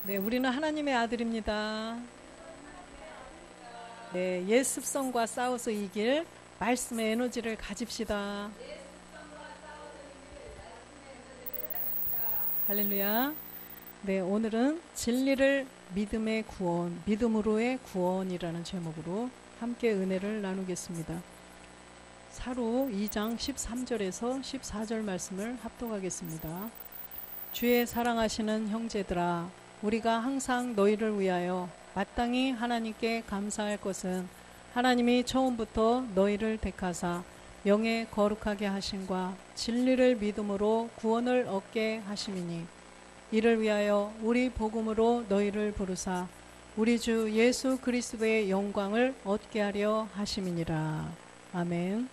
네, 우리는 하나님의 아들입니다. 네, 옛 습성과 싸워서 이길 말씀의 에너지를 가집시다. 할렐루야. 네, 오늘은 진리를 믿음의 구원, 믿음으로의 구원이라는 제목으로 함께 은혜를 나누겠습니다. 사로 2장 13절에서 14절 말씀을 합독하겠습니다. 주의 사랑하시는 형제들아, 우리가 항상 너희를 위하여 마땅히 하나님께 감사할 것은 하나님이 처음부터 너희를 택하사 영에 거룩하게 하심과 진리를 믿음으로 구원을 얻게 하심이니, 이를 위하여 우리 복음으로 너희를 부르사 우리 주 예수 그리스도의 영광을 얻게 하려 하심이니라. 아멘.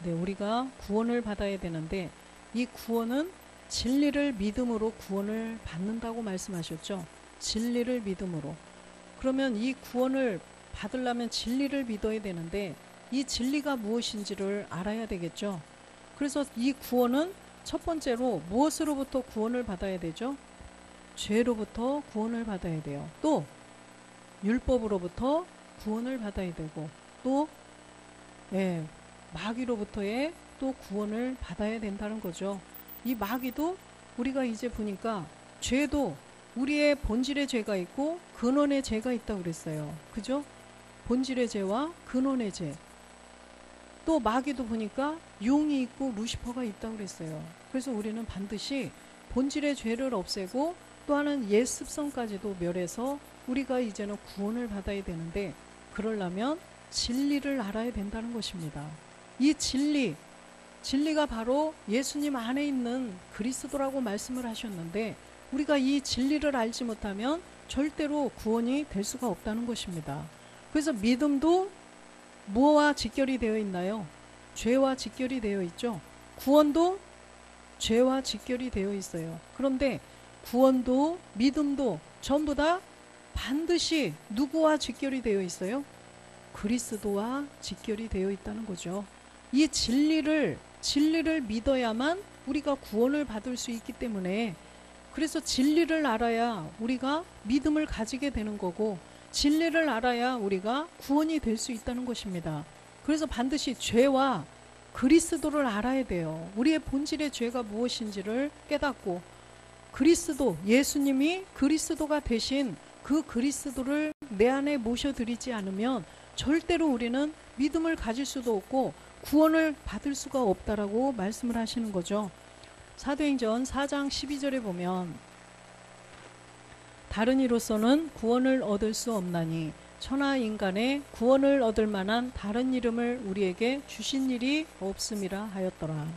네, 우리가 구원을 받아야 되는데 이 구원은 진리를 믿음으로 구원을 받는다고 말씀하셨죠. 진리를 믿음으로. 그러면 이 구원을 받으려면 진리를 믿어야 되는데 이 진리가 무엇인지를 알아야 되겠죠. 그래서 이 구원은 첫 번째로 무엇으로부터 구원을 받아야 되죠? 죄로부터 구원을 받아야 돼요. 또 율법으로부터 구원을 받아야 되고, 또 마귀로부터의 또 구원을 받아야 된다는 거죠. 이 마귀도 우리가 이제 보니까 죄도 우리의 본질의 죄가 있고 근원의 죄가 있다고 그랬어요. 그죠? 본질의 죄와 근원의 죄. 또 마귀도 보니까 용이 있고 루시퍼가 있다고 그랬어요. 그래서 우리는 반드시 본질의 죄를 없애고 또 하나는 옛 습성까지도 멸해서 우리가 이제는 구원을 받아야 되는데, 그러려면 진리를 알아야 된다는 것입니다. 이 진리가 바로 예수님 안에 있는 그리스도라고 말씀을 하셨는데, 우리가 이 진리를 알지 못하면 절대로 구원이 될 수가 없다는 것입니다. 그래서 믿음도 무엇과 직결이 되어 있나요? 죄와 직결이 되어 있죠. 구원도 죄와 직결이 되어 있어요. 그런데 구원도 믿음도 전부 다 반드시 누구와 직결이 되어 있어요? 그리스도와 직결이 되어 있다는 거죠. 이 진리를 믿어야만 우리가 구원을 받을 수 있기 때문에, 그래서 진리를 알아야 우리가 믿음을 가지게 되는 거고, 진리를 알아야 우리가 구원이 될 수 있다는 것입니다. 그래서 반드시 죄와 그리스도를 알아야 돼요. 우리의 본질의 죄가 무엇인지를 깨닫고, 그리스도, 예수님이 그리스도가 되신 그 그리스도를 내 안에 모셔드리지 않으면 절대로 우리는 믿음을 가질 수도 없고 구원을 받을 수가 없다라고 말씀을 하시는 거죠. 사도행전 4장 12절에 보면, 다른 이로서는 구원을 얻을 수 없나니 천하 인간의 구원을 얻을 만한 다른 이름을 우리에게 주신 일이 없음이라 하였더라.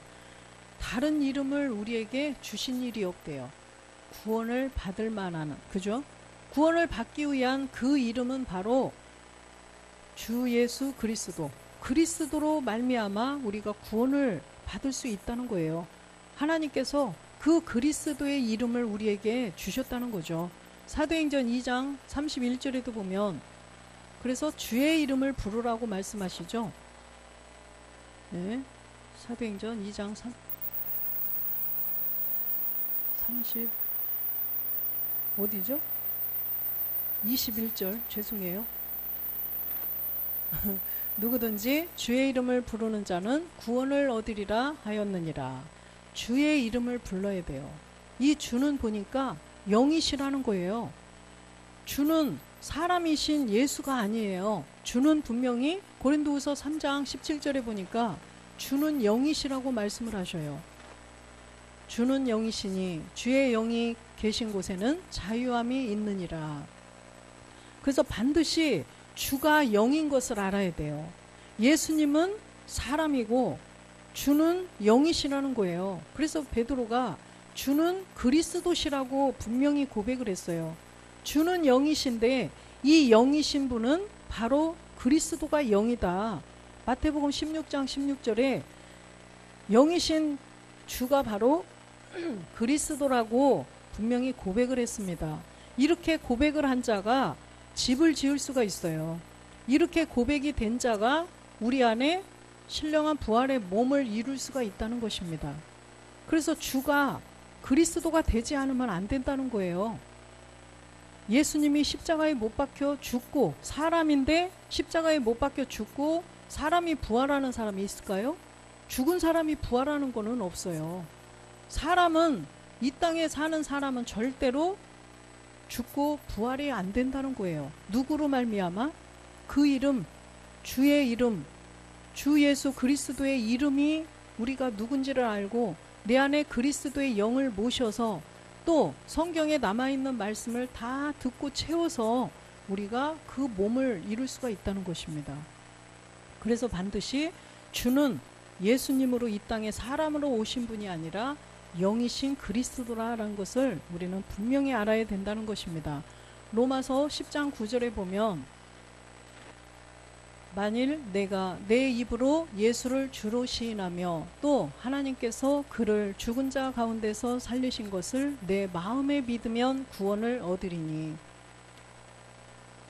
다른 이름을 우리에게 주신 일이 없대요. 구원을 받을 만한, 그죠? 구원을 받기 위한 그 이름은 바로 주 예수 그리스도로 말미암아 우리가 구원을 받을 수 있다는 거예요. 하나님께서 그 그리스도의 이름을 우리에게 주셨다는 거죠. 사도행전 2장 31절에도 보면, 그래서 주의 이름을 부르라고 말씀하시죠. 네, 사도행전 2장 30 어디죠? 21절, 죄송해요. 누구든지 주의 이름을 부르는 자는 구원을 얻으리라 하였느니라. 주의 이름을 불러야 돼요. 이 주는 보니까 영이시라는 거예요. 주는 사람이신 예수가 아니에요. 주는 분명히 고린도후서 3장 17절에 보니까 주는 영이시라고 말씀을 하셔요. 주는 영이시니 주의 영이 계신 곳에는 자유함이 있느니라. 그래서 반드시 주가 영인 것을 알아야 돼요. 예수님은 사람이고 주는 영이시라는 거예요. 그래서 베드로가 주는 그리스도시라고 분명히 고백을 했어요. 주는 영이신데 이 영이신 분은 바로 그리스도가 영이다. 마태복음 16장 16절에 영이신 주가 바로 그리스도라고 분명히 고백을 했습니다. 이렇게 고백을 한 자가 집을 지을 수가 있어요. 이렇게 고백이 된 자가 우리 안에 신령한 부활의 몸을 이룰 수가 있다는 것입니다. 그래서 주가 그리스도가 되지 않으면 안 된다는 거예요. 예수님이 십자가에 못 박혀 죽고, 사람인데 십자가에 못 박혀 죽고 사람이 부활하는 사람이 있을까요? 죽은 사람이 부활하는 거는 없어요. 사람은, 이 땅에 사는 사람은 절대로 죽고 부활이 안 된다는 거예요. 누구로 말미암아? 그 이름, 주의 이름, 주 예수 그리스도의 이름이 우리가 누군지를 알고 내 안에 그리스도의 영을 모셔서 또 성경에 남아있는 말씀을 다 듣고 채워서 우리가 그 몸을 이룰 수가 있다는 것입니다. 그래서 반드시 주는 예수님으로 이 땅에 사람으로 오신 분이 아니라 영이신 그리스도라는 것을 우리는 분명히 알아야 된다는 것입니다. 로마서 10장 9절에 보면 만일 내가 내 입으로 예수를 주로 시인하며 또 하나님께서 그를 죽은 자 가운데서 살리신 것을 내 마음에 믿으면 구원을 얻으리니,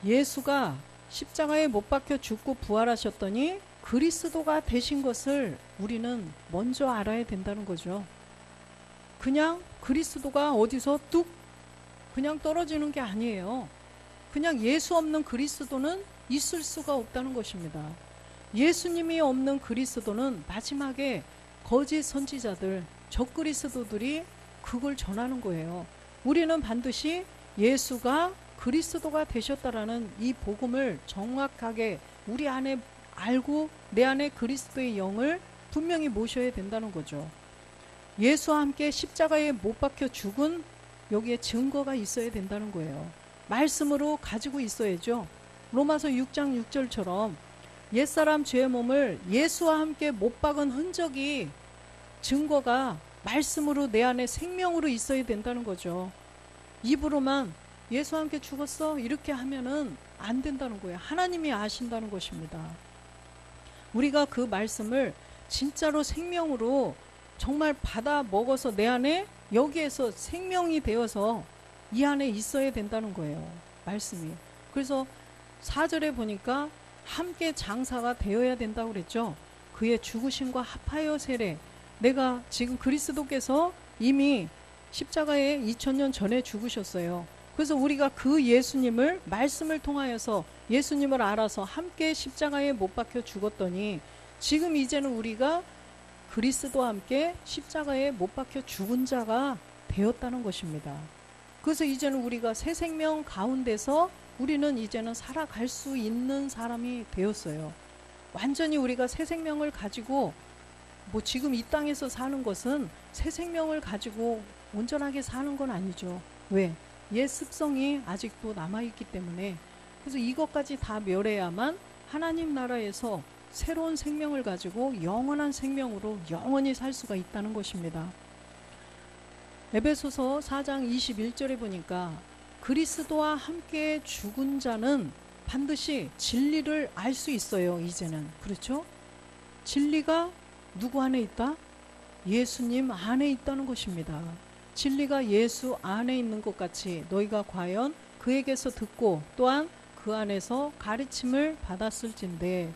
예수가 십자가에 못 박혀 죽고 부활하셨더니 그리스도가 되신 것을 우리는 먼저 알아야 된다는 거죠. 그냥 그리스도가 어디서 뚝 그냥 떨어지는 게 아니에요. 그냥 예수 없는 그리스도는 있을 수가 없다는 것입니다. 예수님이 없는 그리스도는 마지막에 거짓 선지자들, 적그리스도들이 그걸 전하는 거예요. 우리는 반드시 예수가 그리스도가 되셨다라는 이 복음을 정확하게 우리 안에 알고 내 안에 그리스도의 영을 분명히 모셔야 된다는 거죠. 예수와 함께 십자가에 못 박혀 죽은 여기에 증거가 있어야 된다는 거예요. 말씀으로 가지고 있어야죠. 로마서 6장 6절처럼 옛사람 죄의 몸을 예수와 함께 못 박은 흔적이, 증거가 말씀으로 내 안에 생명으로 있어야 된다는 거죠. 입으로만 예수와 함께 죽었어 이렇게 하면은 안 된다는 거예요. 하나님이 아신다는 것입니다. 우리가 그 말씀을 진짜로 생명으로 정말 받아 먹어서 내 안에 여기에서 생명이 되어서 이 안에 있어야 된다는 거예요. 말씀이. 그래서 4절에 보니까 함께 장사가 되어야 된다고 그랬죠. 그의 죽으심과 합하여 세례. 내가 지금 그리스도께서 이미 십자가에 2000년 전에 죽으셨어요. 그래서 우리가 그 예수님을 말씀을 통하여서 예수님을 알아서 함께 십자가에 못 박혀 죽었더니 지금 이제는 우리가 그리스도와 함께 십자가에 못 박혀 죽은 자가 되었다는 것입니다. 그래서 이제는 우리가 새 생명 가운데서 우리는 이제는 살아갈 수 있는 사람이 되었어요. 완전히 우리가 새 생명을 가지고 지금 이 땅에서 사는 것은 새 생명을 가지고 온전하게 사는 건 아니죠. 왜? 옛 습성이 아직도 남아있기 때문에. 그래서 이것까지 다 멸해야만 하나님 나라에서 새로운 생명을 가지고 영원한 생명으로 영원히 살 수가 있다는 것입니다. 에베소서 4장 21절에 보니까 그리스도와 함께 죽은 자는 반드시 진리를 알 수 있어요. 이제는. 그렇죠? 진리가 누구 안에 있다? 예수님 안에 있다는 것입니다. 진리가 예수 안에 있는 것 같이 너희가 과연 그에게서 듣고 또한 그 안에서 가르침을 받았을진데,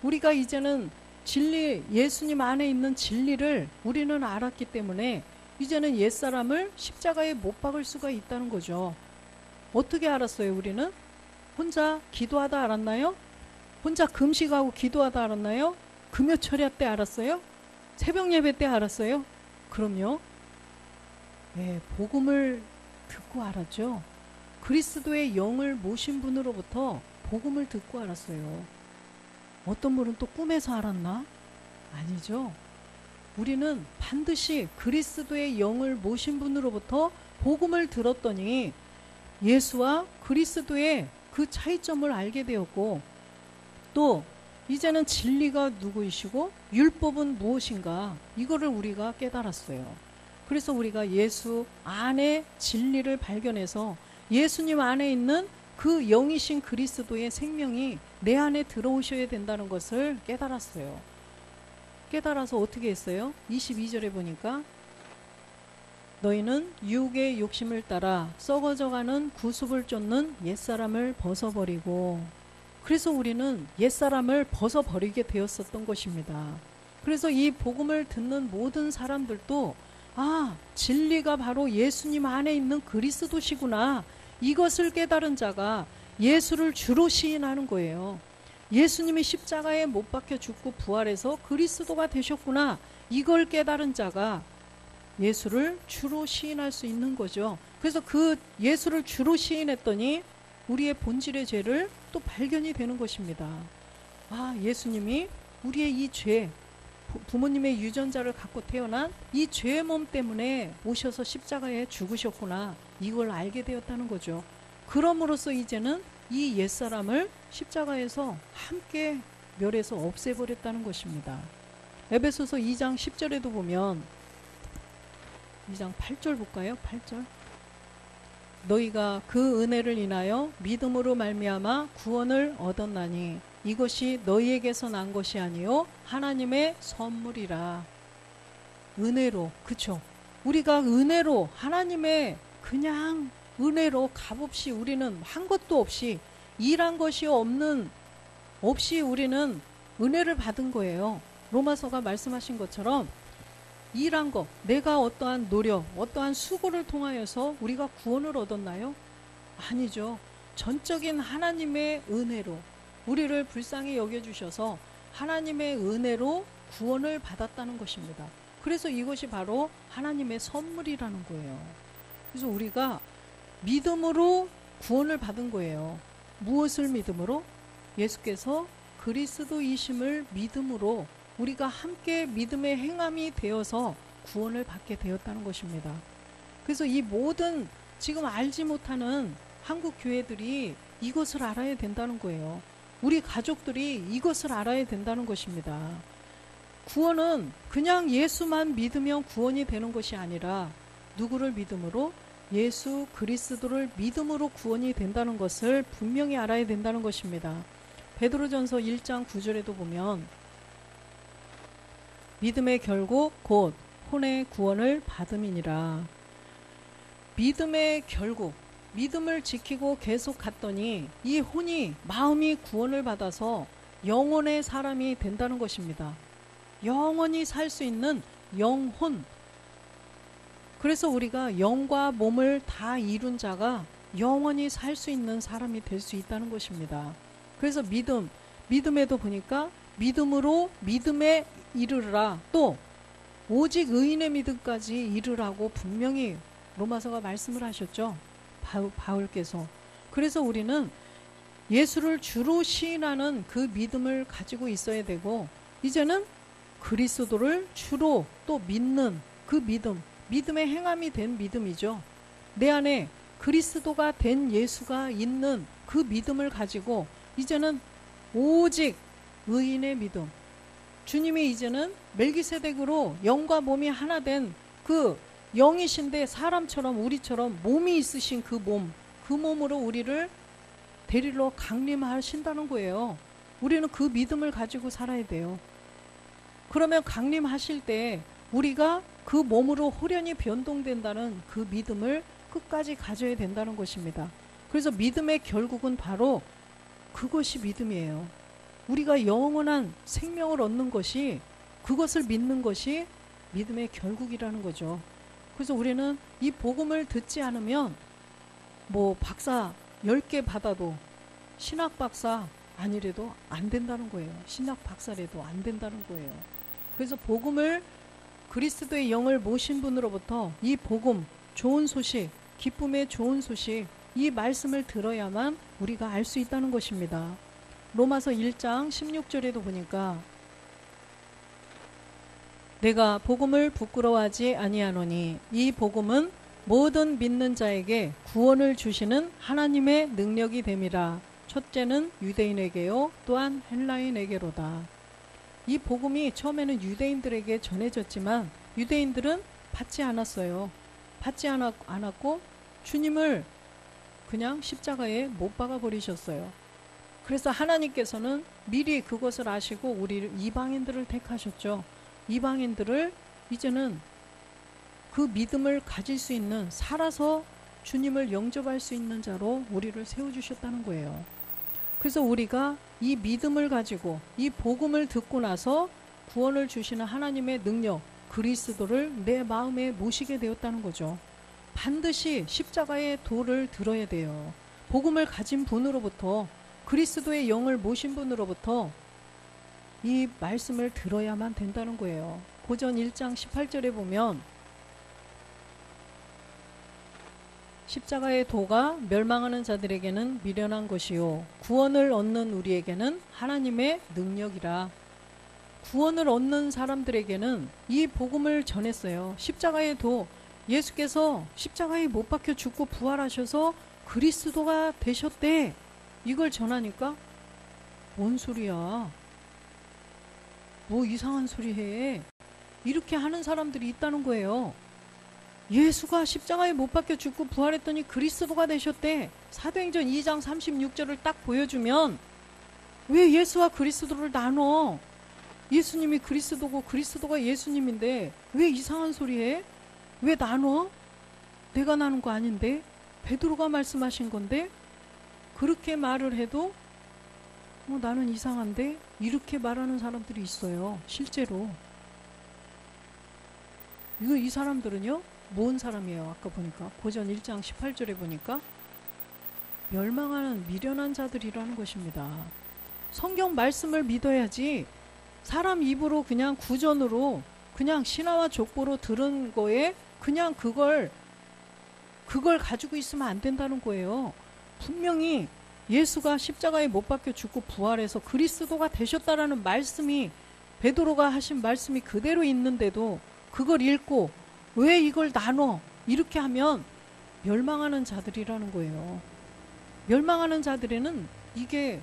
우리가 이제는 진리, 예수님 안에 있는 진리를 우리는 알았기 때문에 이제는 옛사람을 십자가에 못 박을 수가 있다는 거죠. 어떻게 알았어요? 우리는 혼자 기도하다 알았나요? 혼자 금식하고 기도하다 알았나요? 금요철야 때 알았어요? 새벽 예배 때 알았어요? 그럼요. 네, 복음을 듣고 알았죠. 그리스도의 영을 모신 분으로부터 복음을 듣고 알았어요. 어떤 분은 또 꿈에서 알았나? 아니죠. 우리는 반드시 그리스도의 영을 모신 분으로부터 복음을 들었더니 예수와 그리스도의 그 차이점을 알게 되었고, 또 이제는 진리가 누구이시고 율법은 무엇인가, 이거를 우리가 깨달았어요. 그래서 우리가 예수 안에 진리를 발견해서 예수님 안에 있는 그 영이신 그리스도의 생명이 내 안에 들어오셔야 된다는 것을 깨달았어요. 깨달아서 어떻게 했어요? 22절에 보니까 너희는 유혹의 욕심을 따라 썩어져가는 구습을 쫓는 옛사람을 벗어버리고, 그래서 우리는 옛사람을 벗어버리게 되었었던 것입니다. 그래서 이 복음을 듣는 모든 사람들도 진리가 바로 예수님 안에 있는 그리스도시구나, 이것을 깨달은 자가 예수를 주로 시인하는 거예요. 예수님이 십자가에 못 박혀 죽고 부활해서 그리스도가 되셨구나. 이걸 깨달은 자가 예수를 주로 시인할 수 있는 거죠. 그래서 그 예수를 주로 시인했더니 우리의 본질의 죄를 또 발견이 되는 것입니다. 아, 예수님이 우리의 이 죄, 부모님의 유전자를 갖고 태어난 이 죄의 몸 때문에 오셔서 십자가에 죽으셨구나. 이걸 알게 되었다는 거죠. 그럼으로써 이제는 이 옛사람을 십자가에서 함께 멸해서 없애버렸다는 것입니다. 에베소서 2장 10절에도 보면 2장 8절 볼까요? 8절. 너희가 그 은혜를 인하여 믿음으로 말미암아 구원을 얻었나니 이것이 너희에게서 난 것이 아니요 하나님의 선물이라. 은혜로, 그쵸? 우리가 은혜로, 하나님의 그냥 은혜로 값없이, 우리는 한 것도 없이, 일한 것이 없이 우리는 은혜를 받은 거예요. 로마서가 말씀하신 것처럼 일한 것, 내가 어떠한 노력, 어떠한 수고를 통하여서 우리가 구원을 얻었나요? 아니죠. 전적인 하나님의 은혜로 우리를 불쌍히 여겨주셔서 하나님의 은혜로 구원을 받았다는 것입니다. 그래서 이것이 바로 하나님의 선물이라는 거예요. 그래서 우리가 믿음으로 구원을 받은 거예요. 무엇을 믿음으로? 예수께서 그리스도이심을 믿음으로 우리가 함께 믿음의 행함이 되어서 구원을 받게 되었다는 것입니다. 그래서 이 모든 지금 알지 못하는 한국 교회들이 이것을 알아야 된다는 거예요. 우리 가족들이 이것을 알아야 된다는 것입니다. 구원은 그냥 예수만 믿으면 구원이 되는 것이 아니라 누구를 믿음으로? 예수 그리스도를 믿음으로 구원이 된다는 것을 분명히 알아야 된다는 것입니다. 베드로전서 1장 9절에도 보면 믿음의 결국 곧 혼의 구원을 받음이니라. 믿음의 결국, 믿음을 지키고 계속 갔더니 이 혼이, 마음이 구원을 받아서 영혼의 사람이 된다는 것입니다. 영원히 살 수 있는 영혼. 그래서 우리가 영과 몸을 다 이룬 자가 영원히 살 수 있는 사람이 될 수 있다는 것입니다. 그래서 믿음에도 보니까 믿음으로 믿음에 이르라, 또 오직 의인의 믿음까지 이르라고 분명히 로마서가 말씀을 하셨죠. 바울께서. 그래서 우리는 예수를 주로 시인하는 그 믿음을 가지고 있어야 되고, 이제는 그리스도를 주로 또 믿는 그 믿음, 믿음의 행함이 된 믿음이죠. 내 안에 그리스도가 된 예수가 있는 그 믿음을 가지고 이제는 오직 의인의 믿음, 주님이 이제는 멜기세덱으로 영과 몸이 하나 된 그 영이신데 사람처럼 우리처럼 몸이 있으신 그 몸으로 우리를 데리러 강림하신다는 거예요. 우리는 그 믿음을 가지고 살아야 돼요. 그러면 강림하실 때 우리가 그 몸으로 호련히 변동된다는 그 믿음을 끝까지 가져야 된다는 것입니다. 그래서 믿음의 결국은 바로 그것이 믿음이에요. 우리가 영원한 생명을 얻는 것이, 그것을 믿는 것이 믿음의 결국이라는 거죠. 그래서 우리는 이 복음을 듣지 않으면 뭐 박사 10개 받아도 신학 박사 아니래도 안 된다는 거예요. 신학 박사래도 안 된다는 거예요. 그래서 복음을, 그리스도의 영을 모신 분으로부터 이 복음, 좋은 소식, 기쁨의 좋은 소식, 이 말씀을 들어야만 우리가 알 수 있다는 것입니다. 로마서 1장 16절에도 보니까 내가 복음을 부끄러워하지 아니하노니 이 복음은 모든 믿는 자에게 구원을 주시는 하나님의 능력이 됨이라. 첫째는 유대인에게요 또한 헬라인에게로다. 이 복음이 처음에는 유대인들에게 전해졌지만 유대인들은 받지 않았어요. 받지 않았고 주님을 그냥 십자가에 못 박아 버리셨어요. 그래서 하나님께서는 미리 그것을 아시고 우리 이방인들을 택하셨죠. 이방인들을 이제는 그 믿음을 가질 수 있는, 살아서 주님을 영접할 수 있는 자로 우리를 세워주셨다는 거예요. 그래서 우리가 이 믿음을 가지고 이 복음을 듣고 나서 구원을 주시는 하나님의 능력, 그리스도를 내 마음에 모시게 되었다는 거죠. 반드시 십자가의 도를 들어야 돼요. 복음을 가진 분으로부터, 그리스도의 영을 모신 분으로부터 이 말씀을 들어야만 된다는 거예요. 고전 1장 18절에 보면 십자가의 도가 멸망하는 자들에게는 미련한 것이요 구원을 얻는 우리에게는 하나님의 능력이라. 구원을 얻는 사람들에게는 이 복음을 전했어요. 십자가의 도, 예수께서 십자가에 못 박혀 죽고 부활하셔서 그리스도가 되셨대. 이걸 전하니까 뭔 소리야? 뭐 이상한 소리 해. 이렇게 하는 사람들이 있다는 거예요. 예수가 십자가에 못 박혀 죽고 부활했더니 그리스도가 되셨대. 사도행전 2장 36절을 딱 보여주면 왜 예수와 그리스도를 나눠? 예수님이 그리스도고 그리스도가 예수님인데 왜 이상한 소리 해? 왜 나눠? 내가 나눈 거 아닌데? 베드로가 말씀하신 건데? 그렇게 말을 해도 나는 이상한데? 이렇게 말하는 사람들이 있어요. 실제로. 이 사람들은요, 뭔 사람이에요? 아까 보니까 고전 1장 18절에 보니까 멸망하는 미련한 자들이라는 것입니다. 성경 말씀을 믿어야지 사람 입으로 그냥 구전으로 그냥 신화와 족보로 들은 거에 그냥 그걸 가지고 있으면 안 된다는 거예요. 분명히 예수가 십자가에 못 박혀 죽고 부활해서 그리스도가 되셨다라는 말씀이, 베드로가 하신 말씀이 그대로 있는데도 그걸 읽고 왜 이걸 나눠? 이렇게 하면 멸망하는 자들이라는 거예요. 멸망하는 자들에는 이게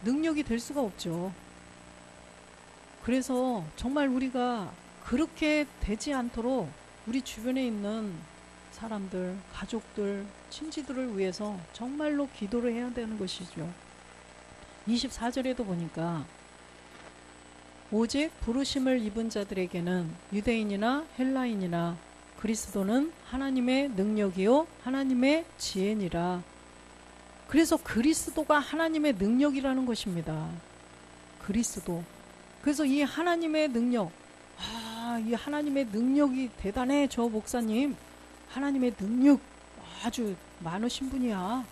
능력이 될 수가 없죠. 그래서 정말 우리가 그렇게 되지 않도록 우리 주변에 있는 사람들, 가족들, 친지들을 위해서 정말로 기도를 해야 되는 것이죠. 24절에도 보니까 오직 부르심을 입은 자들에게는 유대인이나 헬라인이나 그리스도는 하나님의 능력이요 하나님의 지혜니라. 그래서 그리스도가 하나님의 능력이라는 것입니다. 그리스도. 그래서 이 하나님의 능력, 이 하나님의 능력이 대단해. 저 목사님 하나님의 능력 아주 많으신 분이야.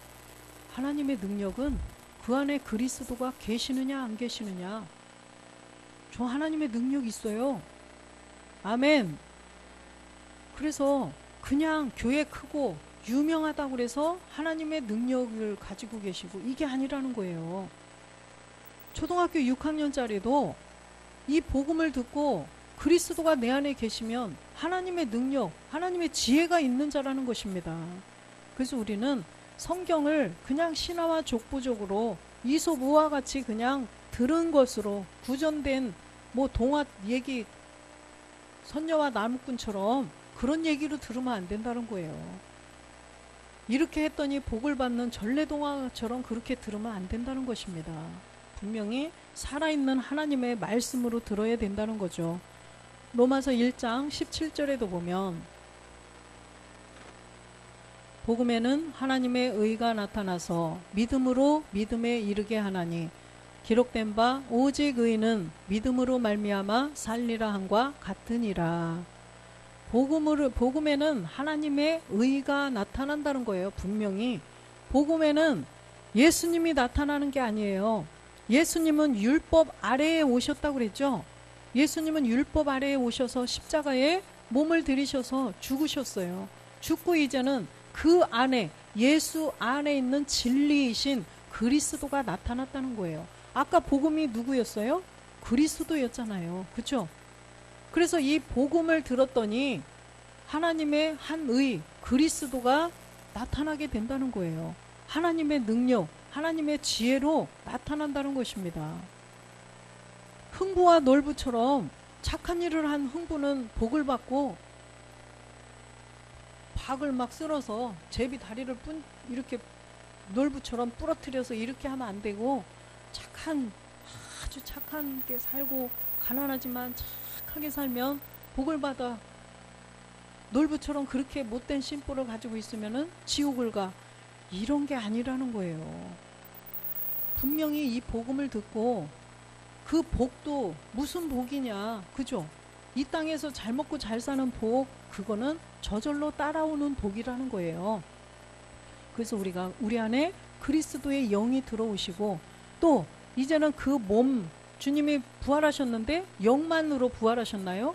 하나님의 능력은 그 안에 그리스도가 계시느냐 안 계시느냐, 저 하나님의 능력이 있어요. 아멘. 그래서 그냥 교회 크고 유명하다고 그래서 하나님의 능력을 가지고 계시고 이게 아니라는 거예요. 초등학교 6학년짜리도 이 복음을 듣고 그리스도가 내 안에 계시면 하나님의 능력, 하나님의 지혜가 있는 자라는 것입니다. 그래서 우리는 성경을 그냥 신화와 족보적으로 이솝우와 같이 그냥 들은 것으로 구전된 동화 얘기, 선녀와 나무꾼처럼 그런 얘기로 들으면 안 된다는 거예요. 이렇게 했더니 복을 받는 전래동화처럼 그렇게 들으면 안 된다는 것입니다. 분명히 살아있는 하나님의 말씀으로 들어야 된다는 거죠. 로마서 1장 17절에도 보면 복음에는 하나님의 의가 나타나서 믿음으로 믿음에 이르게 하나니 기록된 바 오직 의인은 믿음으로 말미암아 살리라 함과 같으니라. 복음에는 하나님의 의가 나타난다는 거예요. 분명히 복음에는 예수님이 나타나는 게 아니에요. 예수님은 율법 아래에 오셨다고 그랬죠. 예수님은 율법 아래에 오셔서 십자가에 몸을 들이셔서 죽으셨어요. 죽고 이제는 그 안에, 예수 안에 있는 진리이신 그리스도가 나타났다는 거예요. 아까 복음이 누구였어요? 그리스도였잖아요. 그렇죠? 그래서 이 복음을 들었더니 하나님의 한 의, 그리스도가 나타나게 된다는 거예요. 하나님의 능력, 하나님의 지혜로 나타난다는 것입니다. 흥부와 놀부처럼 착한 일을 한 흥부는 복을 받고 박을 막 쓸어서 제비 다리를 이렇게 놀부처럼 부러뜨려서 이렇게 하면 안 되고, 아주 착하게 살고 가난하지만 착하게 살면 복을 받아. 놀부처럼 그렇게 못된 심보를 가지고 있으면은 지옥을 가. 이런 게 아니라는 거예요. 분명히 이 복음을 듣고 그 복도 무슨 복이냐, 그죠? 이 땅에서 잘 먹고 잘 사는 복, 그거는 저절로 따라오는 복이라는 거예요. 그래서 우리가 우리 안에 그리스도의 영이 들어오시고, 또 이제는 그 몸, 주님이 부활하셨는데 영만으로 부활하셨나요?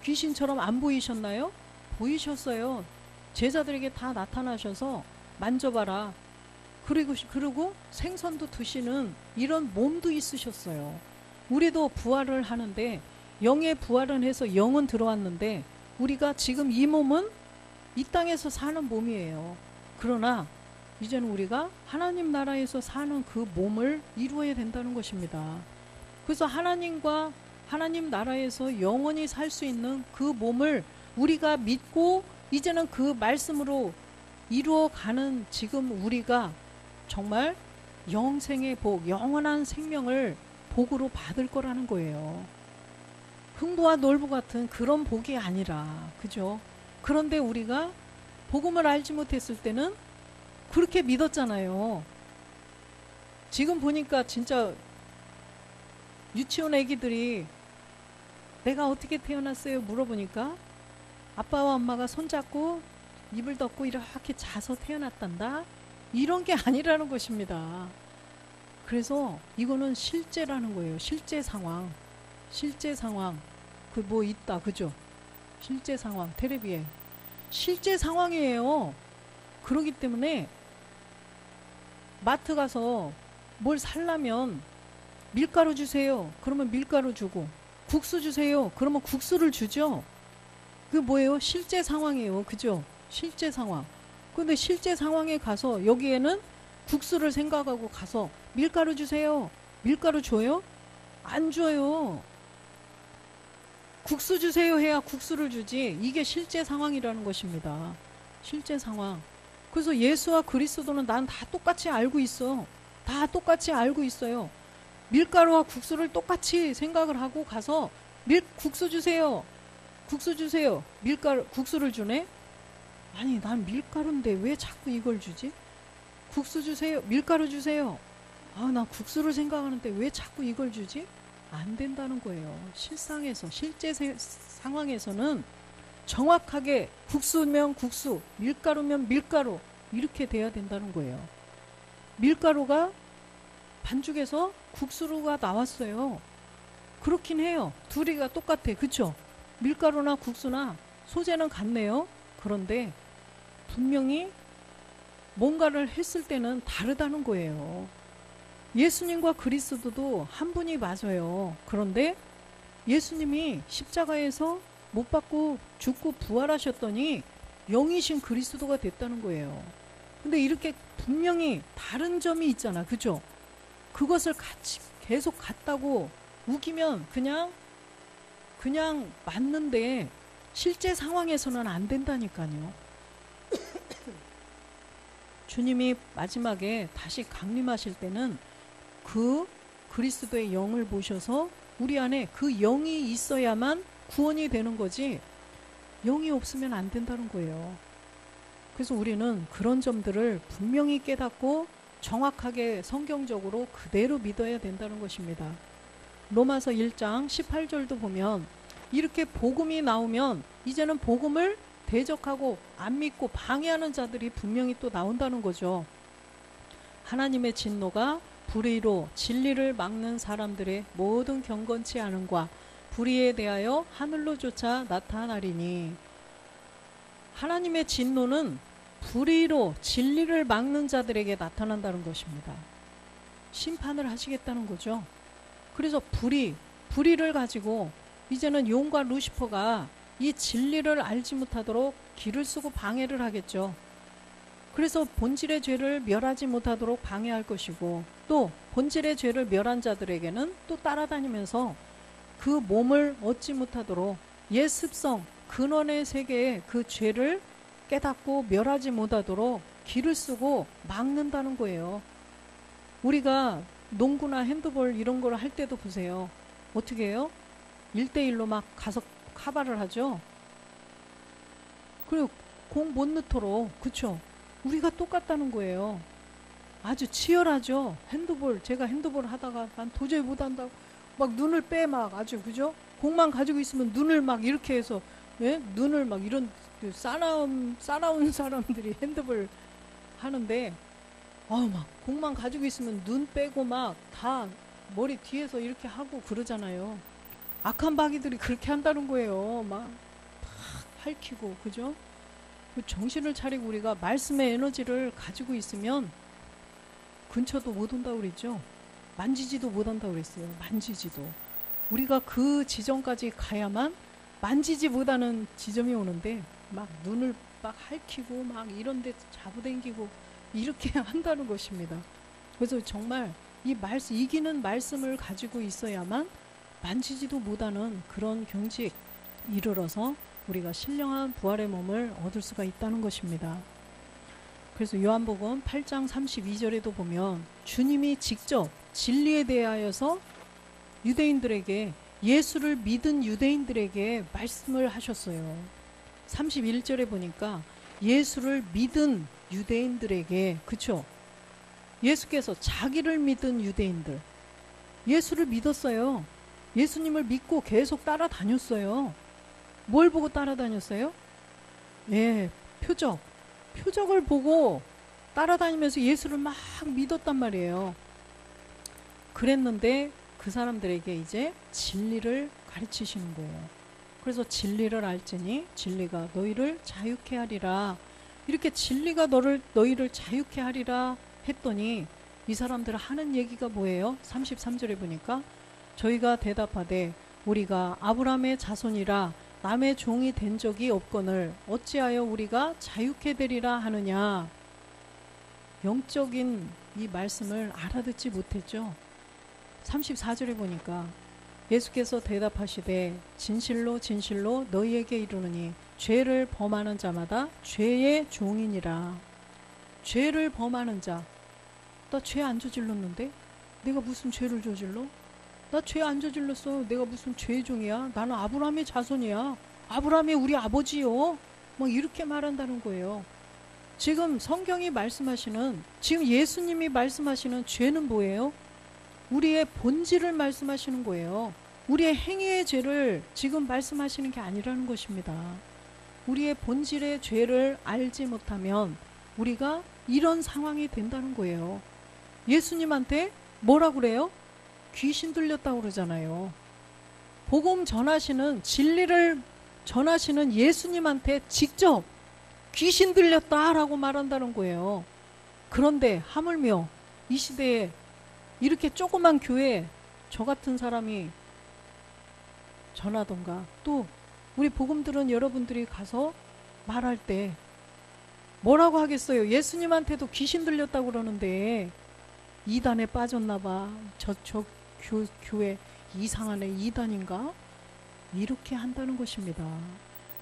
귀신처럼 안 보이셨나요? 보이셨어요. 제자들에게 다 나타나셔서 만져봐라. 그리고 생선도 드시는 이런 몸도 있으셨어요. 우리도 부활을 하는데, 영의 부활은 해서 영은 들어왔는데, 우리가 지금 이 몸은 이 땅에서 사는 몸이에요. 그러나 이제는 우리가 하나님 나라에서 사는 그 몸을 이루어야 된다는 것입니다. 그래서 하나님과 하나님 나라에서 영원히 살 수 있는 그 몸을 우리가 믿고 이제는 그 말씀으로 이루어가는 지금 우리가 정말 영생의 복, 영원한 생명을 복으로 받을 거라는 거예요. 흥부와 놀부 같은 그런 복이 아니라, 그죠? 그런데 우리가 복음을 알지 못했을 때는 그렇게 믿었잖아요. 지금 보니까 진짜 유치원 애기들이 내가 어떻게 태어났어요? 물어보니까 아빠와 엄마가 손잡고 입을 덮고 이렇게 자서 태어났단다? 이런 게 아니라는 것입니다. 그래서 이거는 실제라는 거예요. 실제 상황. 실제 상황. 그 뭐 있다. 그죠? 실제 상황. 텔레비에. 실제 상황이에요. 그러기 때문에 마트 가서 뭘 살려면 밀가루 주세요. 그러면 밀가루 주고, 국수 주세요. 그러면 국수를 주죠. 그게 뭐예요? 실제 상황이에요. 그죠? 실제 상황. 근데 실제 상황에 가서 여기에는 국수를 생각하고 가서 밀가루 주세요. 밀가루 줘요? 안 줘요. 국수 주세요 해야 국수를 주지. 이게 실제 상황이라는 것입니다. 실제 상황. 그래서 예수와 그리스도는 난 다 똑같이 알고 있어. 다 똑같이 알고 있어요. 밀가루와 국수를 똑같이 생각을 하고 가서 국수 주세요. 국수 주세요. 밀가루, 국수를 주네? 아니, 난 밀가루인데 왜 자꾸 이걸 주지? 국수 주세요. 밀가루 주세요. 아, 나 국수를 생각하는데 왜 자꾸 이걸 주지? 안 된다는 거예요. 실상에서, 실제 상황에서는 정확하게 국수면 국수, 밀가루면 밀가루, 이렇게 돼야 된다는 거예요. 밀가루가 반죽에서 국수가 나왔어요. 그렇긴 해요. 둘이가 똑같아. 그쵸? 밀가루나 국수나 소재는 같네요. 그런데 분명히 뭔가를 했을 때는 다르다는 거예요. 예수님과 그리스도도 한 분이 맞아요. 그런데 예수님이 십자가에서 못 박고 죽고 부활하셨더니 영이신 그리스도가 됐다는 거예요. 근데 이렇게 분명히 다른 점이 있잖아. 그죠? 그것을 같이 계속 같다고 우기면 그냥 맞는데 실제 상황에서는 안 된다니까요. 주님이 마지막에 다시 강림하실 때는 그 그리스도의 영을 보셔서 우리 안에 그 영이 있어야만 구원이 되는 거지, 영이 없으면 안 된다는 거예요. 그래서 우리는 그런 점들을 분명히 깨닫고 정확하게 성경적으로 그대로 믿어야 된다는 것입니다. 로마서 1장 18절도 보면 이렇게 복음이 나오면 이제는 복음을 대적하고 안 믿고 방해하는 자들이 분명히 또 나온다는 거죠. 하나님의 진노가 불의로 진리를 막는 사람들의 모든 경건치 않음과 불의에 대하여 하늘로조차 나타나리니, 하나님의 진노는 불의로 진리를 막는 자들에게 나타난다는 것입니다. 심판을 하시겠다는 거죠. 그래서 불의를 가지고 이제는 용과 루시퍼가 이 진리를 알지 못하도록 길을 쓰고 방해를 하겠죠. 그래서 본질의 죄를 멸하지 못하도록 방해할 것이고, 또 본질의 죄를 멸한 자들에게는 또 따라다니면서 그 몸을 얻지 못하도록 옛 습성, 근원의 세계의 그 죄를 깨닫고 멸하지 못하도록 길을 쓰고 막는다는 거예요. 우리가 농구나 핸드볼 이런 걸 할 때도 보세요. 어떻게 해요? 1대1로 막 가서 카바를 하죠. 그리고 공 못 넣도록. 그쵸? 우리가 똑같다는 거예요. 아주 치열하죠. 핸드볼, 제가 핸드볼 하다가 난 도저히 못한다고 막 눈을 빼 막 아주, 그죠? 공만 가지고 있으면 눈을 막 이렇게 해서, 예? 눈을 막 이런 싸나운 사람들이 핸드볼 하는데, 막 공만 가지고 있으면 눈 빼고 막 다 머리 뒤에서 이렇게 하고 그러잖아요. 악한 마귀들이 그렇게 한다는 거예요. 막 핥히고, 그죠? 정신을 차리고 우리가 말씀의 에너지를 가지고 있으면 근처도 못 온다고 그랬죠. 만지지도 못한다고 그랬어요. 만지지도. 우리가 그 지점까지 가야만 만지지 못하는 지점이 오는데 막 눈을 막 핥히고 막 이런 데 잡아당기고 이렇게 한다는 것입니다. 그래서 정말 이기는 말씀을 가지고 있어야만 만지지도 못하는 그런 경지에 이르러서 우리가 신령한 부활의 몸을 얻을 수가 있다는 것입니다. 그래서 요한복음 8장 32절에도 보면 주님이 직접 진리에 대하여서 유대인들에게, 예수를 믿은 유대인들에게 말씀을 하셨어요. 31절에 보니까 예수를 믿은 유대인들에게, 그쵸? 예수께서 자기를 믿은 유대인들, 예수를 믿었어요. 예수님을 믿고 계속 따라다녔어요. 뭘 보고 따라다녔어요? 예, 표적을 보고 따라다니면서 예수를 막 믿었단 말이에요. 그랬는데 그 사람들에게 이제 진리를 가르치시는 거예요. 그래서 진리를 알지니 진리가 너희를 자유케 하리라. 이렇게 진리가 너희를 자유케 하리라 했더니 이 사람들 하는 얘기가 뭐예요? 33절에 보니까 저희가 대답하되 우리가 아브라함의 자손이라 남의 종이 된 적이 없거늘 어찌하여 우리가 자유케 되리라 하느냐. 영적인 이 말씀을 알아듣지 못했죠. 34절에 보니까 예수께서 대답하시되 진실로 진실로 너희에게 이르노니 죄를 범하는 자마다 죄의 종이니라. 죄를 범하는 자, 나 죄 안 저질렀는데? 내가 무슨 죄를 저질러? 나 죄 안 저질렀어. 내가 무슨 죄의 종이야? 나는 아브라함의 자손이야. 아브라함이 우리 아버지요. 막 이렇게 말한다는 거예요. 지금 성경이 말씀하시는, 지금 예수님이 말씀하시는 죄는 뭐예요? 우리의 본질을 말씀하시는 거예요. 우리의 행위의 죄를 지금 말씀하시는 게 아니라는 것입니다. 우리의 본질의 죄를 알지 못하면 우리가 이런 상황이 된다는 거예요. 예수님한테 뭐라고 그래요? 귀신 들렸다고 그러잖아요. 복음 전하시는, 진리를 전하시는 예수님한테 직접 귀신 들렸다라고 말한다는 거예요. 그런데 하물며 이 시대에 이렇게 조그만 교회에 저 같은 사람이 전하던가, 또 우리 복음 들은 여러분들이 가서 말할 때 뭐라고 하겠어요? 예수님한테도 귀신 들렸다고 그러는데 이단에 빠졌나봐. 저쪽 교회 이상하네, 이단인가? 이렇게 한다는 것입니다.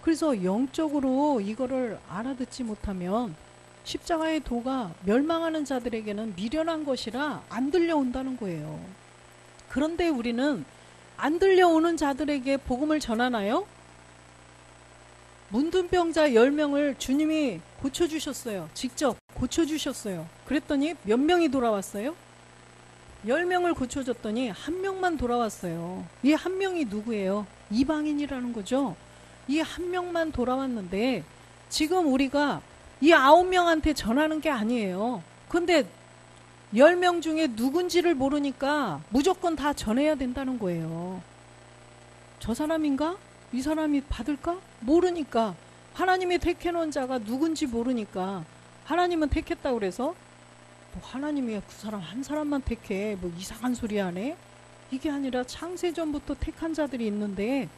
그래서 영적으로 이거를 알아듣지 못하면 십자가의 도가 멸망하는 자들에게는 미련한 것이라 안 들려온다는 거예요. 그런데 우리는 안 들려오는 자들에게 복음을 전하나요? 문둥병자 10명을 주님이 고쳐주셨어요. 직접 고쳐주셨어요. 그랬더니 몇 명이 돌아왔어요? 10명을 고쳐줬더니 한 명만 돌아왔어요. 이 한 명이 누구예요? 이방인이라는 거죠. 이 한 명만 돌아왔는데 지금 우리가 이 9명한테 전하는 게 아니에요. 근데 10명 중에 누군지를 모르니까 무조건 다 전해야 된다는 거예요. 저 사람인가? 이 사람이 받을까? 모르니까. 하나님이 택해놓은 자가 누군지 모르니까. 하나님은 택했다고 그래서 뭐 하나님이 그 사람 한 사람만 택해, 뭐 이상한 소리 하네? 이게 아니라 창세전부터 택한 자들이 있는데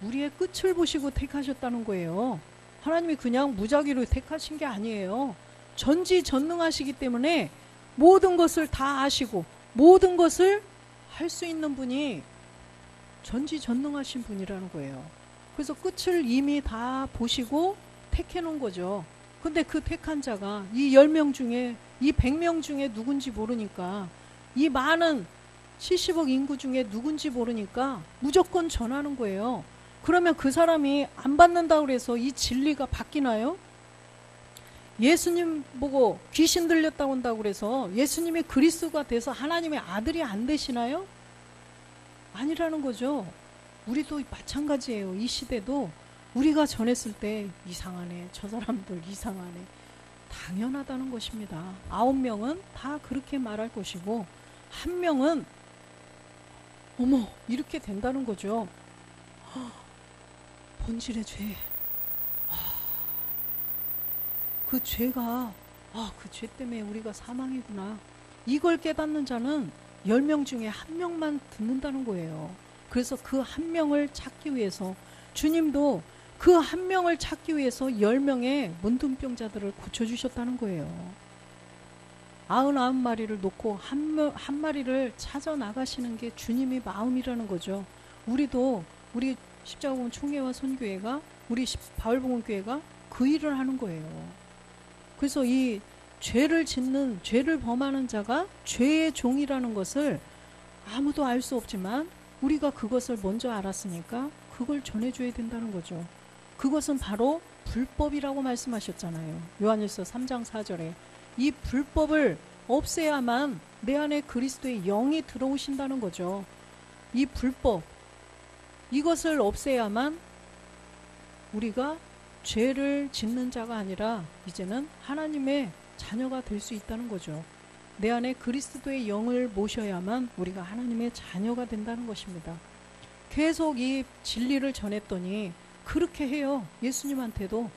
우리의 끝을 보시고 택하셨다는 거예요. 하나님이 그냥 무작위로 택하신 게 아니에요. 전지전능하시기 때문에 모든 것을 다 아시고 모든 것을 할 수 있는 분이 전지전능하신 분이라는 거예요. 그래서 끝을 이미 다 보시고 택해 놓은 거죠. 근데 그 택한 자가 이 10명 중에, 이 100명 중에 누군지 모르니까, 이 많은 70억 인구 중에 누군지 모르니까 무조건 전하는 거예요. 그러면 그 사람이 안 받는다고 해서 이 진리가 바뀌나요? 예수님 보고 귀신 들렸다고 한다고 그래서 예수님이 그리스도가 돼서 하나님의 아들이 안 되시나요? 아니라는 거죠. 우리도 마찬가지예요. 이 시대도 우리가 전했을 때 이상하네, 저 사람들 이상하네, 당연하다는 것입니다. 9명은 다 그렇게 말할 것이고 1명은 어머 이렇게 된다는 거죠. 본질의 죄, 그 죄가 그 죄 때문에 우리가 사망이구나, 이걸 깨닫는 자는 10명 중에 1명만 듣는다는 거예요. 그래서 그 1명을 찾기 위해서 주님도 그 1명을 찾기 위해서 10명의 문둥병자들을 고쳐주셨다는 거예요. 99마리를 놓고 한 마리를 찾아 나가시는 게 주님의 마음이라는 거죠. 우리도 우리 십자가복음 총회와 선교회가, 우리 바울복음교회가 그 일을 하는 거예요. 그래서 이 죄를 범하는 자가 죄의 종이라는 것을 아무도 알 수 없지만 우리가 그것을 먼저 알았으니까 그걸 전해줘야 된다는 거죠. 그것은 바로 불법이라고 말씀하셨잖아요. 요한일서 3장 4절에 이 불법을 없애야만 내 안에 그리스도의 영이 들어오신다는 거죠. 이 불법, 이것을 없애야만 우리가 죄를 짓는 자가 아니라 이제는 하나님의 자녀가 될 수 있다는 거죠. 내 안에 그리스도의 영을 모셔야만 우리가 하나님의 자녀가 된다는 것입니다. 계속 이 진리를 전했더니 그렇게 해요. 예수님한테도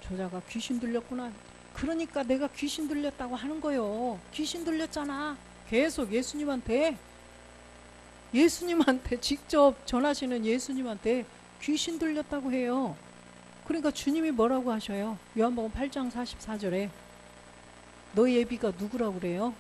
저자가 귀신 들렸구나, 그러니까 내가 귀신 들렸다고 하는 거예요. 귀신 들렸잖아. 계속 예수님한테 직접 전하시는 예수님한테 귀신 들렸다고 해요. 그러니까 주님이 뭐라고 하셔요? 요한복음 8장 44절에 너희 애비가 누구라고 그래요?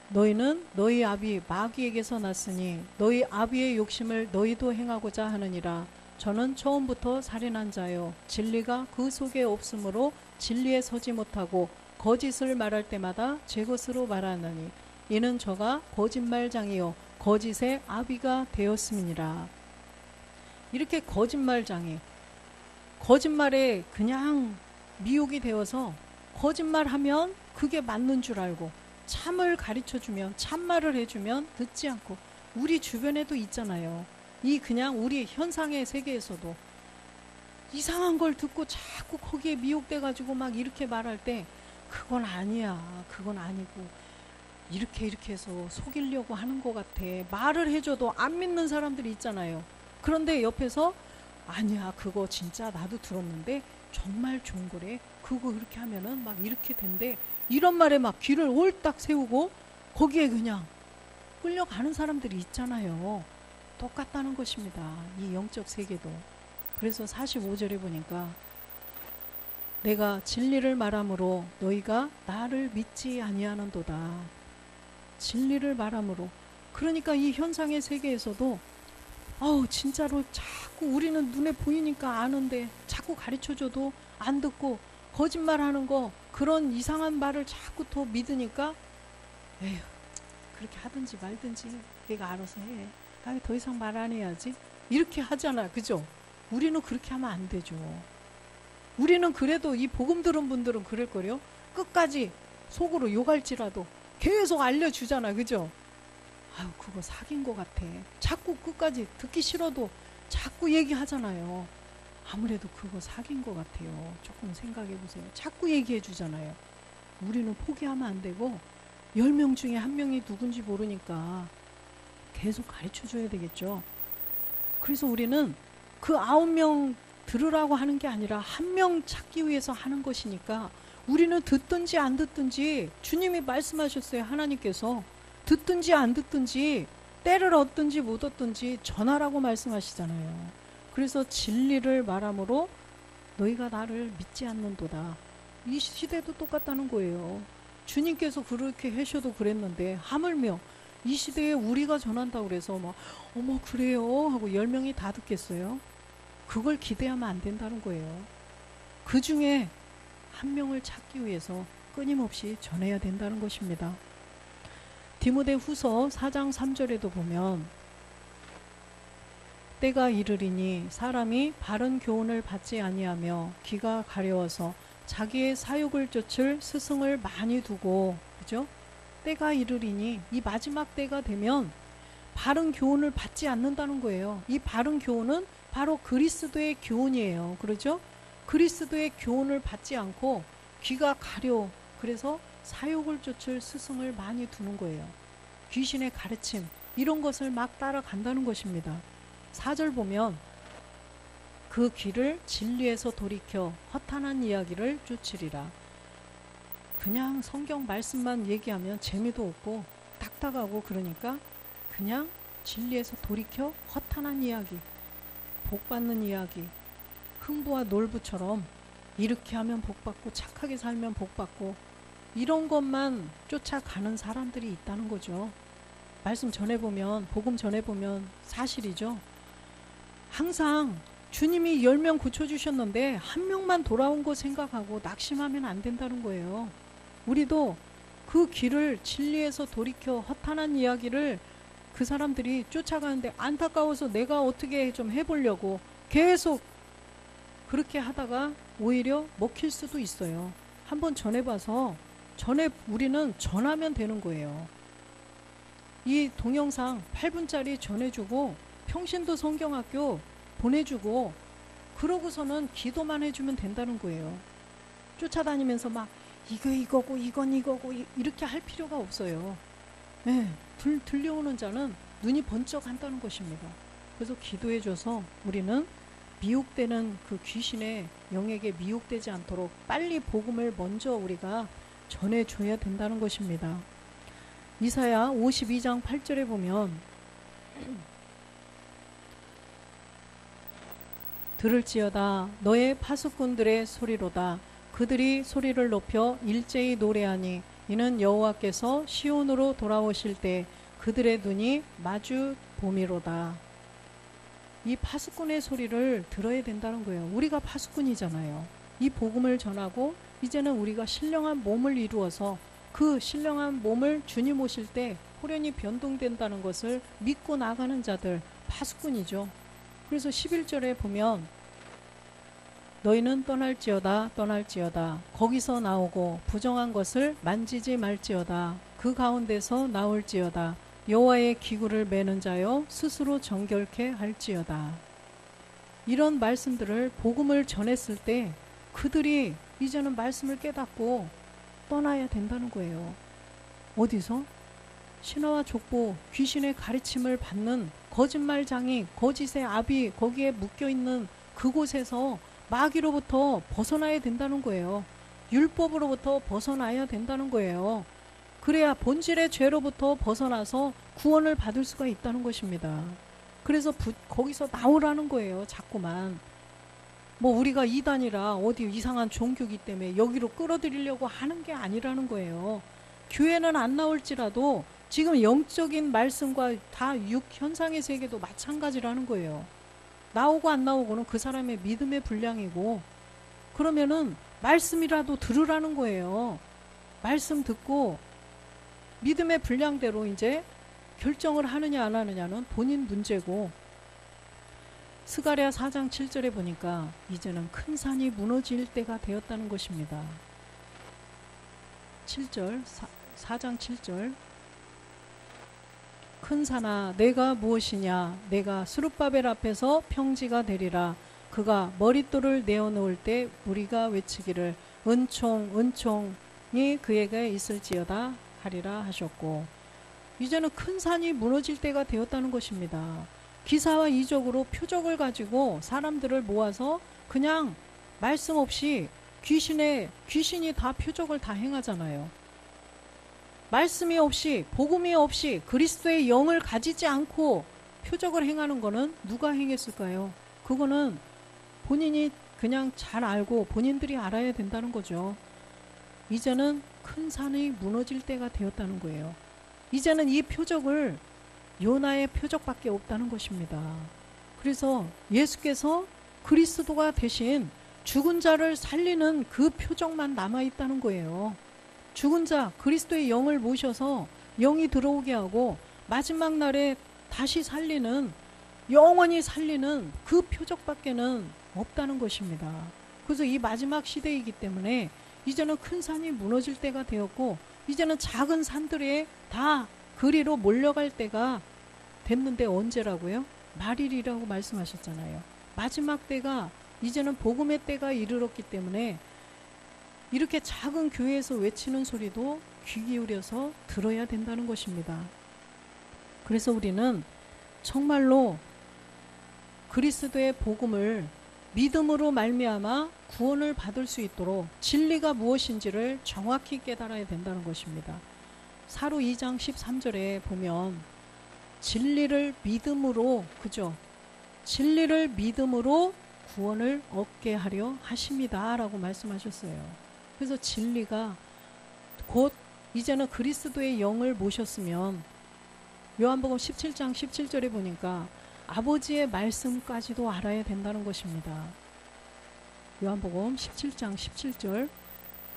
너희는 너희 아비 마귀에게서 났으니 너희 아비의 욕심을 너희도 행하고자 하느니라. 저는 처음부터 살인한 자요 진리가 그 속에 없으므로 진리에 서지 못하고 거짓을 말할 때마다 제 것으로 말하느니 이는 저가 거짓말장이요 거짓의 아비가 되었음이니라. 이렇게 거짓말장이, 거짓말에 그냥 미혹이 되어서 거짓말하면 그게 맞는 줄 알고 참을 가르쳐주면, 참말을 해주면 듣지 않고, 우리 주변에도 있잖아요. 이 그냥 우리 현상의 세계에서도 이상한 걸 듣고 자꾸 거기에 미혹돼가지고 막 이렇게 말할 때 그건 아니야, 그건 아니고 이렇게 해서 속이려고 하는 것 같아, 말을 해줘도 안 믿는 사람들이 있잖아요. 그런데 옆에서 아니야, 그거 진짜 나도 들었는데 정말 좋은 거래, 그거 그렇게 하면은 막 이렇게 된대, 이런 말에 막 귀를 홀딱 세우고 거기에 그냥 끌려가는 사람들이 있잖아요. 똑같다는 것입니다. 이 영적 세계도. 그래서 45절에 보니까 내가 진리를 말함으로 너희가 나를 믿지 아니하는도다. 진리를 말함으로. 그러니까 이 현상의 세계에서도 진짜로 자꾸 우리는 눈에 보이니까 아는데 자꾸 가르쳐줘도 안 듣고 거짓말하는 거, 그런 이상한 말을 자꾸 더 믿으니까 에휴, 그렇게 하든지 말든지 내가 알아서 해, 나 더 이상 말 안 해야지, 이렇게 하잖아. 그죠? 우리는 그렇게 하면 안 되죠. 우리는 그래도 이 복음 들은 분들은 그럴 거요. 끝까지 속으로 욕할지라도 계속 알려주잖아. 그죠? 아유, 그거 사기인 것 같아. 자꾸 끝까지 듣기 싫어도 자꾸 얘기하잖아요. 아무래도 그거 사기인 것 같아요. 조금 생각해 보세요. 자꾸 얘기해 주잖아요. 우리는 포기하면 안 되고 10명 중에 1명이 누군지 모르니까 계속 가르쳐 줘야 되겠죠. 그래서 우리는 그 9명 들으라고 하는 게 아니라 1명 찾기 위해서 하는 것이니까 우리는 듣든지 안 듣든지, 주님이 말씀하셨어요. 하나님께서 듣든지 안 듣든지, 때를 얻든지 못 얻든지 전하라고 말씀하시잖아요. 그래서 진리를 말함으로 너희가 나를 믿지 않는도다. 이 시대도 똑같다는 거예요. 주님께서 그렇게 하셔도 그랬는데 하물며 이 시대에 우리가 전한다고 그래서 막 어머 그래요 하고 10명이 다 듣겠어요? 그걸 기대하면 안 된다는 거예요. 그 중에 1명을 찾기 위해서 끊임없이 전해야 된다는 것입니다. 디모데 후서 4장 3절에도 보면 때가 이르리니 사람이 바른 교훈을 받지 아니하며 귀가 가려워서 자기의 사욕을 쫓을 스승을 많이 두고, 그죠? 때가 이르리니, 이 마지막 때가 되면 바른 교훈을 받지 않는다는 거예요. 이 바른 교훈은 바로 그리스도의 교훈이에요. 그렇죠? 그리스도의 교훈을 받지 않고 귀가 가려. 그래서 사욕을 쫓을 스승을 많이 두는 거예요. 귀신의 가르침 이런 것을 막 따라간다는 것입니다. 4절 보면 그 귀를 진리에서 돌이켜 허탄한 이야기를 쫓으리라. 그냥 성경 말씀만 얘기하면 재미도 없고 딱딱하고 그러니까 그냥 진리에서 돌이켜 허탄한 이야기, 복받는 이야기, 흥부와 놀부처럼 이렇게 하면 복받고 착하게 살면 복받고 이런 것만 쫓아가는 사람들이 있다는 거죠. 말씀 전해보면, 복음 전해보면 사실이죠. 항상 주님이 10명 고쳐주셨는데 한 명만 돌아온 거 생각하고 낙심하면 안 된다는 거예요. 우리도 그 길을 진리에서 돌이켜 허탄한 이야기를 그 사람들이 쫓아가는데 안타까워서 내가 어떻게 좀 해보려고 계속 그렇게 하다가 오히려 먹힐 수도 있어요. 한번 전해봐서 우리는 전하면 되는 거예요. 이 동영상 8분짜리 전해주고 평신도 성경학교 보내주고 그러고서는 기도만 해주면 된다는 거예요. 쫓아다니면서 막 이거고 이건 이거고 이렇게 할 필요가 없어요. 네, 들려오는 자는 눈이 번쩍 한다는 것입니다. 그래서 기도해줘서 우리는 미혹되는 그 귀신의 영에게 미혹되지 않도록 빨리 복음을 먼저 우리가 전해줘야 된다는 것입니다. 이사야 52장 8절에 보면 들을지어다 너의 파수꾼들의 소리로다 그들이 소리를 높여 일제히 노래하니 이는 여호와께서 시온으로 돌아오실 때 그들의 눈이 마주 봄이로다. 이 파수꾼의 소리를 들어야 된다는 거예요. 우리가 파수꾼이잖아요. 이 복음을 전하고 이제는 우리가 신령한 몸을 이루어서 그 신령한 몸을 주님 오실 때 호련히 변동된다는 것을 믿고 나가는 자들 파수꾼이죠. 그래서 11절에 보면 너희는 떠날지어다 거기서 나오고 부정한 것을 만지지 말지어다 그 가운데서 나올지어다 여호와의 기구를 매는 자여 스스로 정결케 할지어다. 이런 말씀들을 복음을 전했을 때 그들이 이제는 말씀을 깨닫고 떠나야 된다는 거예요. 어디서? 신화와 족보, 귀신의 가르침을 받는 거짓말장이, 거짓의 압이 거기에 묶여있는 그곳에서 마귀로부터 벗어나야 된다는 거예요. 율법으로부터 벗어나야 된다는 거예요. 그래야 본질의 죄로부터 벗어나서 구원을 받을 수가 있다는 것입니다. 그래서 거기서 나오라는 거예요. 자꾸만. 뭐 우리가 이단이라 어디 이상한 종교기 때문에 여기로 끌어들이려고 하는 게 아니라는 거예요. 교회는 안 나올지라도 지금 영적인 말씀과 다 육현상의 세계도 마찬가지라는 거예요. 나오고 안 나오고는 그 사람의 믿음의 분량이고 그러면은 말씀이라도 들으라는 거예요. 말씀 듣고 믿음의 분량대로 이제 결정을 하느냐 안 하느냐는 본인 문제고 스가랴 4장 7절에 보니까 이제는 큰 산이 무너질 때가 되었다는 것입니다. 7절 4장 7절 큰 산아 내가 무엇이냐 내가 스룹바벨 앞에서 평지가 되리라 그가 머릿돌을 내어놓을 때 무리가 외치기를 은총이 그에게 있을지어다 하리라 하셨고 이제는 큰 산이 무너질 때가 되었다는 것입니다. 기사와 이적으로 표적을 가지고 사람들을 모아서 그냥 말씀 없이 귀신이 다 표적을 다 행하잖아요. 말씀이 없이 복음이 없이 그리스도의 영을 가지지 않고 표적을 행하는 거는 누가 행했을까요? 그거는 본인이 그냥 잘 알고 본인들이 알아야 된다는 거죠. 이제는 큰 산이 무너질 때가 되었다는 거예요. 이제는 이 표적을 요나의 표적밖에 없다는 것입니다. 그래서 예수께서 그리스도가 대신 죽은 자를 살리는 그 표적만 남아있다는 거예요. 죽은 자 그리스도의 영을 모셔서 영이 들어오게 하고 마지막 날에 다시 살리는 영원히 살리는 그 표적밖에는 없다는 것입니다. 그래서 이 마지막 시대이기 때문에 이제는 큰 산이 무너질 때가 되었고 이제는 작은 산들에 다 그리로 몰려갈 때가 됐는데 언제라고요? 말일이라고 말씀하셨잖아요. 마지막 때가 이제는 복음의 때가 이르렀기 때문에 이렇게 작은 교회에서 외치는 소리도 귀 기울여서 들어야 된다는 것입니다. 그래서 우리는 정말로 그리스도의 복음을 믿음으로 말미암아 구원을 받을 수 있도록 진리가 무엇인지를 정확히 깨달아야 된다는 것입니다. 사로 2장 13절에 보면 진리를 믿음으로, 그죠? 진리를 믿음으로 구원을 얻게 하려 하십니다 라고 말씀하셨어요. 그래서 진리가 곧 이제는 그리스도의 영을 모셨으면 요한복음 17장 17절에 보니까 아버지의 말씀까지도 알아야 된다는 것입니다. 요한복음 17장 17절,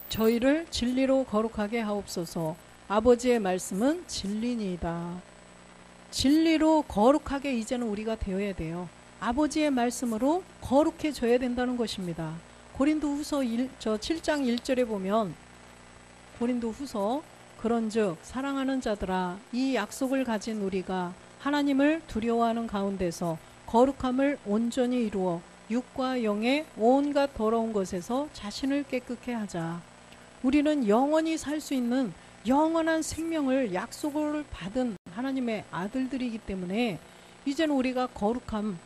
저희를 진리로 거룩하게 하옵소서. 아버지의 말씀은 진리니이다. 진리로 거룩하게 이제는 우리가 되어야 돼요. 아버지의 말씀으로 거룩해져야 된다는 것입니다. 고린도후서 7장 1절에 보면 고린도후서 그런즉 사랑하는 자들아 이 약속을 가진 우리가 하나님을 두려워하는 가운데서 거룩함을 온전히 이루어 육과 영의 온갖 더러운 것에서 자신을 깨끗게 하자. 우리는 영원히 살 수 있는 영원한 생명을 약속을 받은 하나님의 아들들이기 때문에 이제는 우리가 거룩함,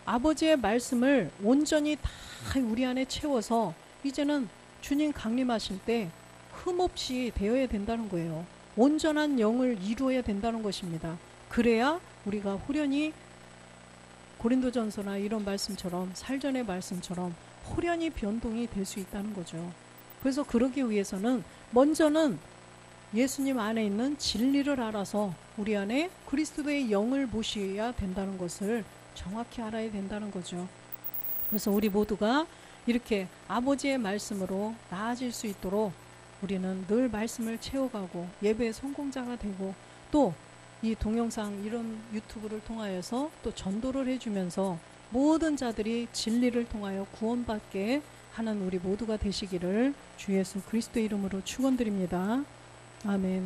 아버지의 말씀을 온전히 다 우리 안에 채워서 이제는 주님 강림하실 때 흠없이 되어야 된다는 거예요. 온전한 영을 이루어야 된다는 것입니다. 그래야 우리가 후련히 고린도전서나 이런 말씀처럼 살전의 말씀처럼 후련히 변동이 될 수 있다는 거죠. 그래서 그러기 위해서는 먼저는 예수님 안에 있는 진리를 알아서 우리 안에 그리스도의 영을 모셔야 된다는 것을 정확히 알아야 된다는 거죠. 그래서 우리 모두가 이렇게 아버지의 말씀으로 나아질 수 있도록 우리는 늘 말씀을 채워가고 예배의 성공자가 되고 또 이 동영상 이런 유튜브를 통하여서 또 전도를 해주면서 모든 자들이 진리를 통하여 구원받게 하는 우리 모두가 되시기를 주 예수 그리스도의 이름으로 축원드립니다. 아멘.